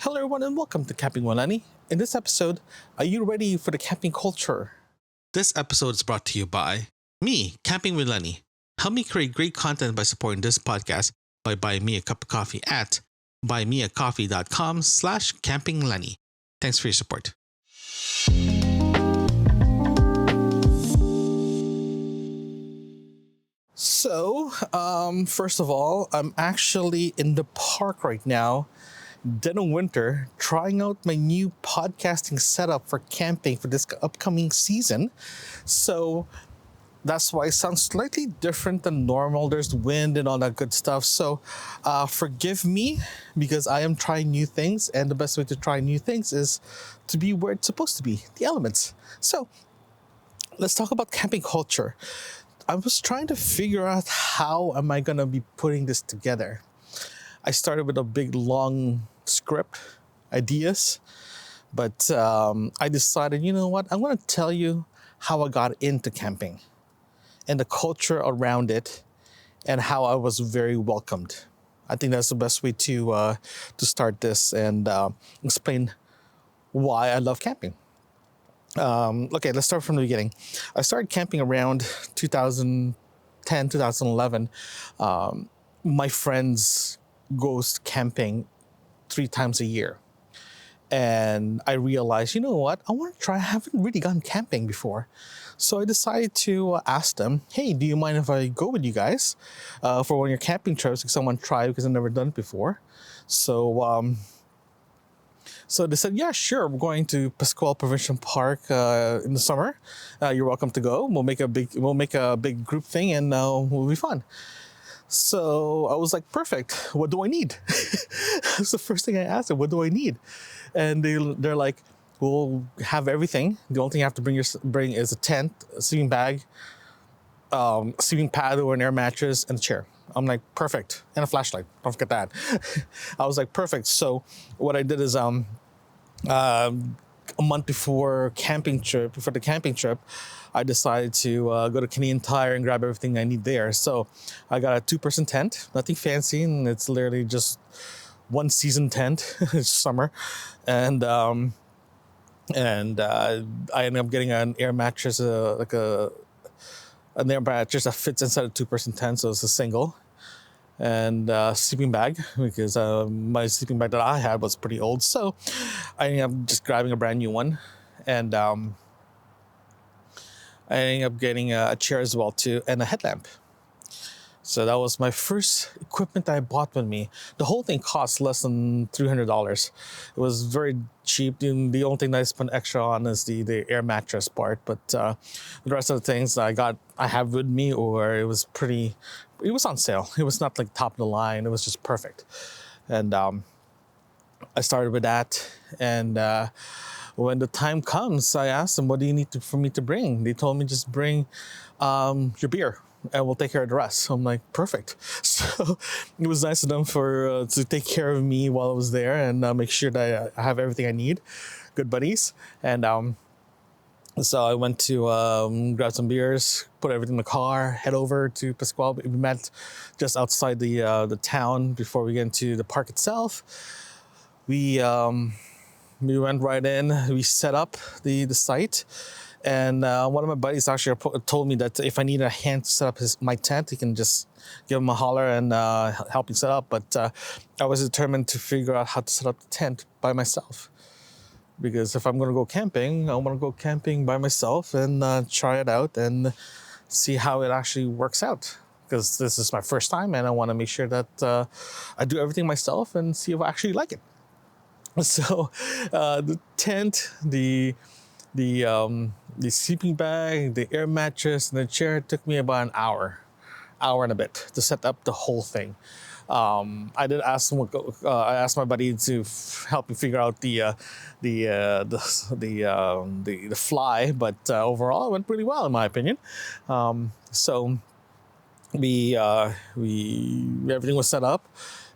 Hello, everyone, and welcome to Camping with Lenny. In this episode, are you ready for the camping culture? This episode is brought to you by me, Camping with Lenny. Help me create great content by supporting this podcast by buying me a cup of coffee at buymeacoffee.com/campinglenny. Thanks for your support. First of all, I'm actually in the park right now, dead of winter, trying out my new podcasting setup for camping for this upcoming season. So that's why it sounds slightly different than normal. There's wind and all that good stuff. So forgive me because I am trying new things. And the best way to try new things is to be where it's supposed to be, the elements. So let's talk about camping culture. I was trying to figure out how am I going to be putting this together. I started with a big long script, ideas, but I decided, you know what, I'm going to tell you how I got into camping and the culture around it and how I was very welcomed. I think that's the best way to start this and explain why I love camping. Okay, let's start from the beginning. I started camping around 2010, 2011. My friends goes camping 3 times a year. And I realized, you know what, I want to try. I haven't really gone camping before. So I decided to ask them, hey, do you mind if I go with you guys for one of your camping trips? Because I want to try because I've never done it before. So they said, yeah, sure. We're going to Pascual Provincial Park in the summer. You're welcome to go. We'll make a big group thing and we'll be fun. So I was like, perfect. What do I need? That's the first thing I asked them. What do I need? And they're like, we'll have everything. The only thing you have to bring is a tent, a sleeping bag, sleeping pad or an air mattress, and a chair. I'm like, perfect. And a flashlight. Don't forget that. I was like, perfect. So what I did is a month before the camping trip, I decided to go to Canadian Tire and grab everything I need there. So I got a 2-person tent, nothing fancy, and it's literally just one season tent. It's summer, and I ended up getting an air mattress, an air mattress that fits inside a 2-person tent, so it's a single. And sleeping bag, because my sleeping bag that I had was pretty old, so I ended up just grabbing a brand new one, and I ended up getting a chair as well too, and a headlamp. So that was my first equipment I bought with me. The whole thing cost less than $300. It was very cheap. The only thing that I spent extra on is the air mattress part, but the rest of the things I have with me, or it was on sale. It was not like top of the line. It was just perfect. And I started with that. And when the time comes, I asked them, what do you need for me to bring? They told me just bring your beer, and we'll take care of the rest. So I'm like, perfect. So it was nice of them to take care of me while I was there and make sure that I have everything I need. Good buddies. And so I went to grab some beers, put everything in the car, head over to Pascual. We met just outside the town before we get into the park itself. We went right in. We set up the site. And one of my buddies actually told me that if I need a hand to set up my tent, he can just give him a holler and help me set up. But I was determined to figure out how to set up the tent by myself. Because if I'm going to go camping, I want to go camping by myself and try it out and see how it actually works out. Because this is my first time and I want to make sure that I do everything myself and see if I actually like it. So the tent, the sleeping bag, the air mattress, and the chair took me about an hour and a bit to set up the whole thing. I did ask him. I asked my buddy to help me figure out the fly, but overall it went pretty well in my opinion. So we everything was set up.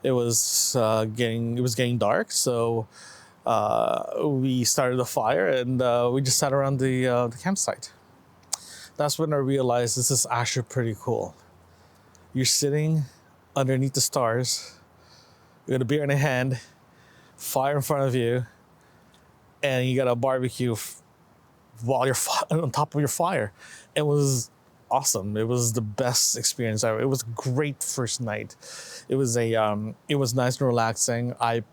It was getting dark, so we started a fire and we just sat around the campsite. That's when I realized this is actually pretty cool. You're sitting underneath the stars, you got a beer in a hand, fire in front of you, and you got a barbecue while you're on top of your fire. It was awesome. It was the best experience ever. It was a great first night. It was nice and relaxing. I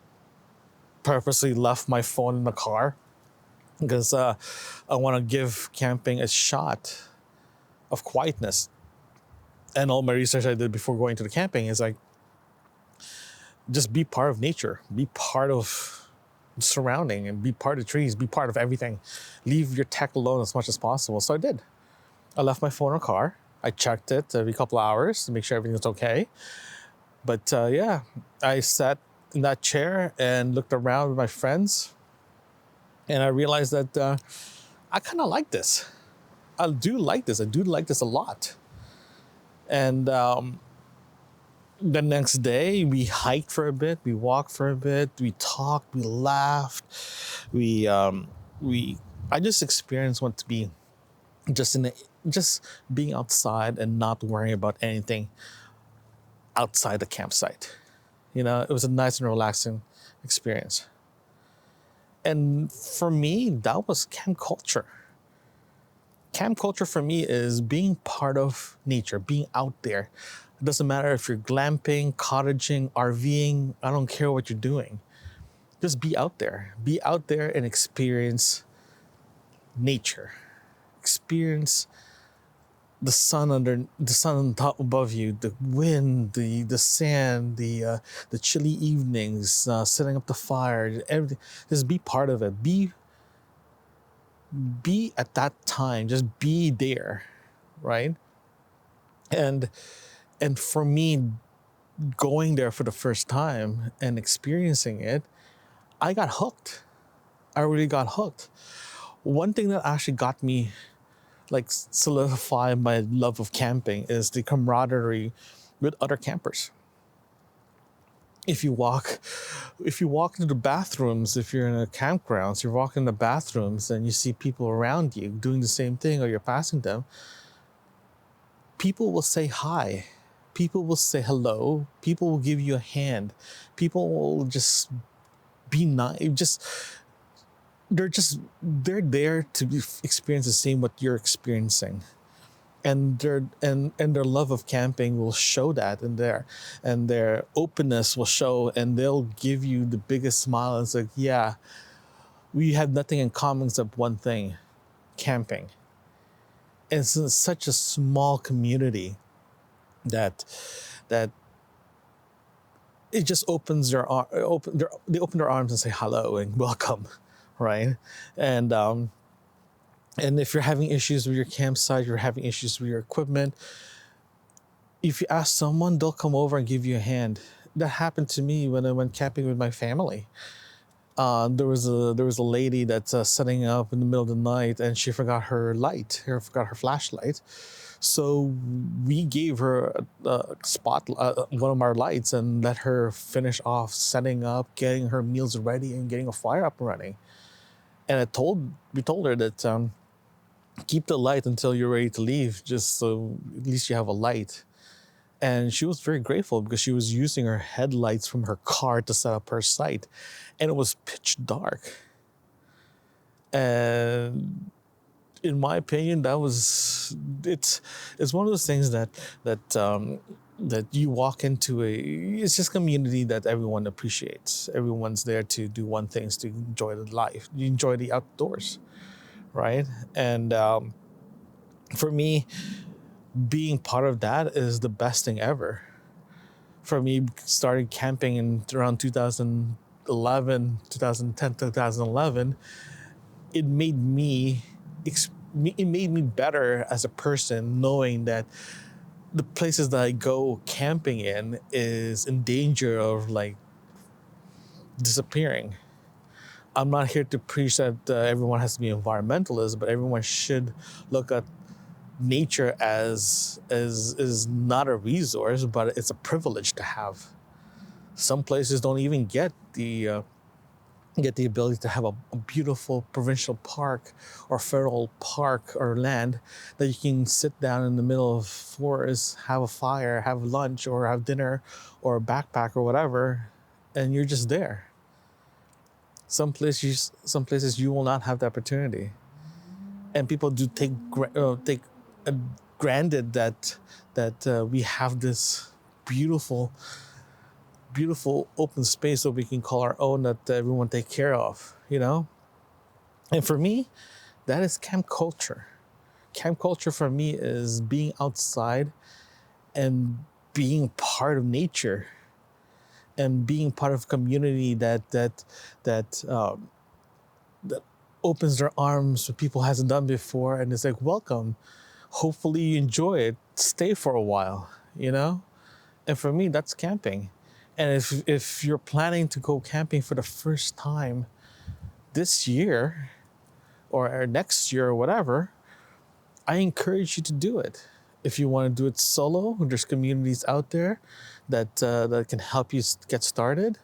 purposely left my phone in the car because I want to give camping a shot of quietness. And all my research I did before going to the camping is like, just be part of nature, be part of the surrounding, and be part of the trees, be part of everything. Leave your tech alone as much as possible. So I did. I left my phone in the car. I checked it every couple of hours to make sure everything was okay. But yeah, I sat in that chair and looked around with my friends, and I realized that I kind of like this. I do like this. I do like this a lot. And the next day, we hiked for a bit, we walked for a bit, we talked, we laughed, we we. I just experienced what to be just just being outside and not worrying about anything outside the campsite. You know, it was a nice and relaxing experience. And for me, that was camp culture. Camp culture for me is being part of nature, being out there. It doesn't matter if you're glamping, cottaging, RVing, I don't care what you're doing. Just be out there. Be out there and experience nature. Experience the sun on top above you, the wind, the sand, the chilly evenings, setting up the fire, everything. Just be part of it. Be at that time. Just be there, right? And for me, going there for the first time and experiencing it, I got hooked. I really got hooked. One thing that actually got me like solidify my love of camping is the camaraderie with other campers. If you walk into the bathrooms, if you're in a campgrounds, you're walking in the bathrooms and you see people around you doing the same thing or you're passing them, people will say hi. People will say hello. People will give you a hand. People will just be nice. They're there to experience the same what you're experiencing, and their love of camping will show that in there, and their openness will show, and they'll give you the biggest smile. It's like, yeah, we have nothing in common except one thing: camping. And it's such a small community that it just opens they open their arms and say hello and welcome, right? And and if you're having issues with your campsite, you're having issues with your equipment, if you ask someone, they'll come over and give you a hand. That happened to me when I went camping with my family. There was a lady that's setting up in the middle of the night, and she forgot her flashlight. So we gave her one of our lights, and let her finish off setting up, getting her meals ready, and getting a fire up and running. And we told her that keep the light until you're ready to leave, just so at least you have a light. And she was very grateful because she was using her headlights from her car to set up her site, and it was pitch dark. And in my opinion, it's one of those things that you walk into it's just community that everyone appreciates. Everyone's there to do one thing, is to enjoy the life, you enjoy the outdoors, right? And for me, being part of that is the best thing ever. For me, started camping in around 2011, it made me better as a person, knowing that the places that I go camping in is in danger of like disappearing. I'm not here to preach that everyone has to be environmentalist, but everyone should look at nature as is not a resource, but it's a privilege to have. Some places don't even get the ability to have a beautiful provincial park or federal park or land that you can sit down in the middle of forest, have a fire, have lunch, or have dinner, or a backpack or whatever, and you're just there. Some places you will not have the opportunity, and people do take granted that we have this beautiful open space that we can call our own, that everyone take care of, And for me, that is camp culture. Camp culture for me is being outside and being part of nature and being part of a community that opens their arms when people hasn't done before, and it's like, welcome. Hopefully you enjoy it. Stay for a while, And for me, that's camping. And if you're planning to go camping for the first time this year or next year or whatever, I encourage you to do it. If you want to do it solo, there's communities out there that can help you get started.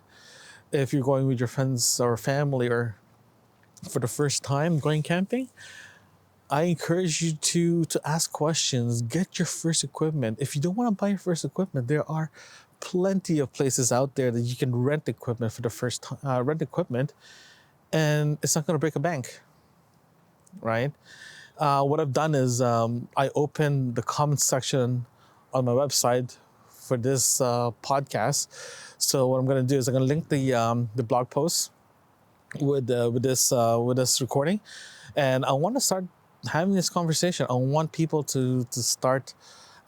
If you're going with your friends or family or for the first time going camping, I encourage you to ask questions, get your first equipment. If you don't want to buy your first equipment, there are plenty of places out there that you can rent equipment for the first time, and it's not going to break a bank, right? What I've done is I opened the comment section on my website for this podcast. So what I'm going to do is I'm going to link the blog post with this recording, and I want to start having this conversation. I want people to start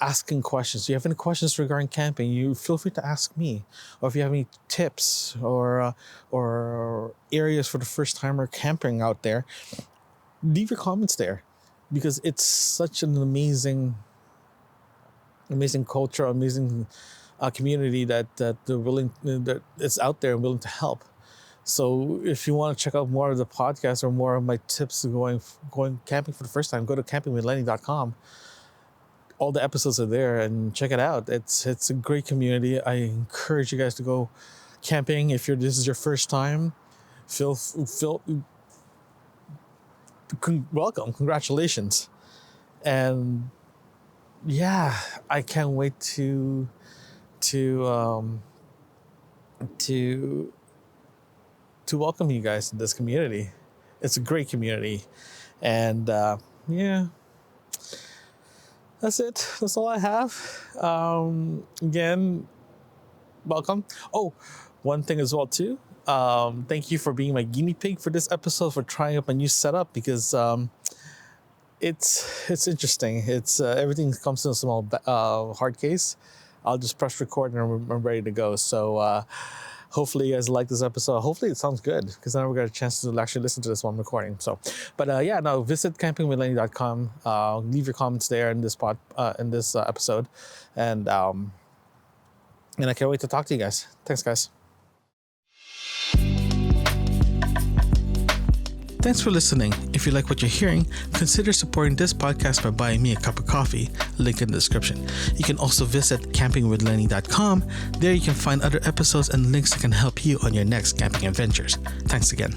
asking questions. If you have any questions regarding camping, you feel free to ask me. Or if you have any tips or areas for the first timer camping out there, leave your comments there, because it's such an amazing culture, amazing community that it's out there and willing to help. So if you want to check out more of the podcast or more of my tips going camping for the first time, go to campingwithlenny.com. All the episodes are there, and check it out. It's a great community. I encourage you guys to go camping. If this is your first time, welcome, congratulations. And yeah, I can't wait to welcome you guys to this community. It's a great community. And yeah, that's it. That's all I have. Again, welcome. Oh, one thing as well too. Thank you for being my guinea pig for this episode, for trying out my new setup, because it's interesting. It's everything comes in a small hard case. I'll just press record and I'm ready to go. So hopefully you guys like this episode. Hopefully it sounds good, because now we got a chance to actually listen to this while I'm recording. So, but visit campingwithlenny.com. Leave your comments there in this episode, and I can't wait to talk to you guys. Thanks, guys. Thanks for listening. If you like what you're hearing, consider supporting this podcast by buying me a cup of coffee, link in the description. You can also visit campingwithlenny.com. There you can find other episodes and links that can help you on your next camping adventures. Thanks again.